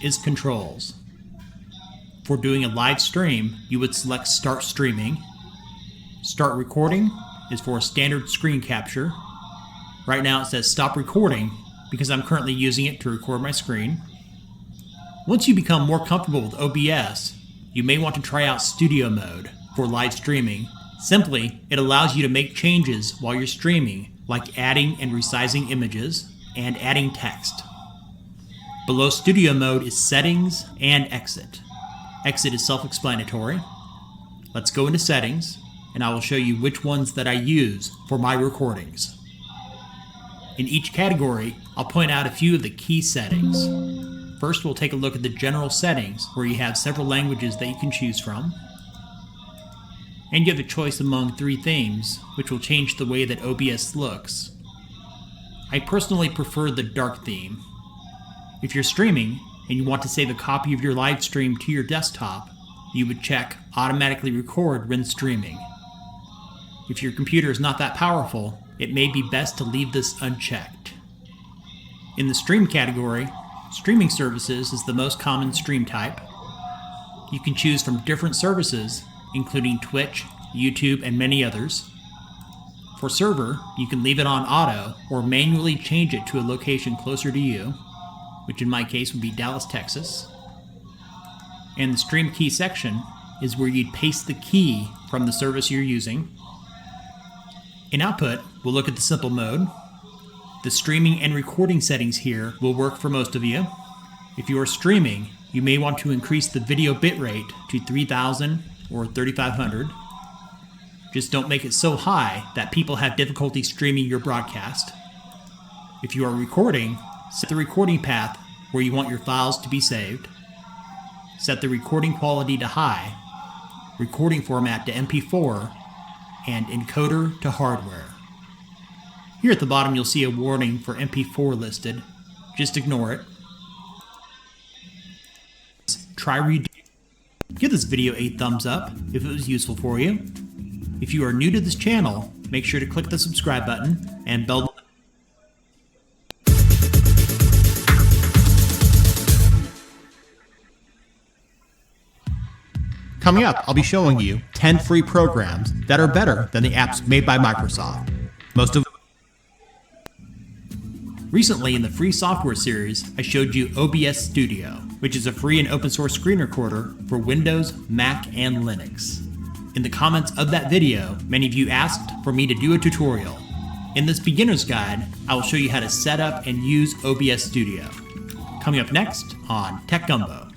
is controls. For doing a live stream, you would select Start Streaming. Start Recording is for a standard screen capture. Right now it says Stop Recording because I'm currently using it to record my screen. Once you become more comfortable with OBS, you may want to try out Studio Mode for live streaming. Simply, it allows you to make changes while you're streaming, like adding and resizing images and adding text. Below Studio Mode is Settings and Exit. Exit is self-explanatory. Let's go into Settings, and I will show you which ones that I use for my recordings. In each category, I'll point out a few of the key settings. First, we'll take a look at the general settings, where you have several languages that you can choose from. And you have a choice among 3 themes, which will change the way that OBS looks. I personally prefer the dark theme. If you're streaming, and you want to save a copy of your live stream to your desktop, you would check Automatically Record when streaming. If your computer is not that powerful, it may be best to leave this unchecked. In the stream category, streaming services is the most common stream type. You can choose from different services, including Twitch, YouTube, and many others. For server, you can leave it on auto or manually change it to a location closer to you, which in my case would be Dallas, Texas. And the stream key section is where you'd paste the key from the service you're using. In output, we'll look at the simple mode. The streaming and recording settings here will work for most of you. If you are streaming, you may want to increase the video bitrate to 3000 or 3500. Just don't make it so high that people have difficulty streaming your broadcast. If you are recording, set the recording path where you want your files to be saved. Set the recording quality to high, recording format to MP4, and encoder to hardware. Here at the bottom you'll see a warning for MP4 listed. Just ignore it. Try redo. Give this video a thumbs up if it was useful for you. If you are new to this channel, make sure to click the subscribe button and bell. Coming up, I'll be showing you 10 free programs that are better than the apps made by Microsoft. Recently in the free software series, I showed you OBS Studio, which is a free and open source screen recorder for Windows, Mac, and Linux. In the comments of that video, many of you asked for me to do a tutorial. In this beginner's guide, I will show you how to set up and use OBS Studio. Coming up next on Tech Gumbo.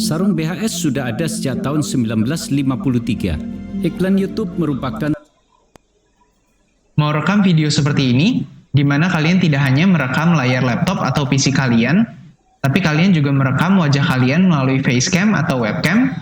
Sarung BHS sudah ada sejak tahun 1953. Iklan YouTube merupakan Mau rekam video seperti ini, di mana kalian tidak hanya merekam layar laptop atau PC kalian, tapi kalian juga merekam wajah kalian melalui facecam atau webcam,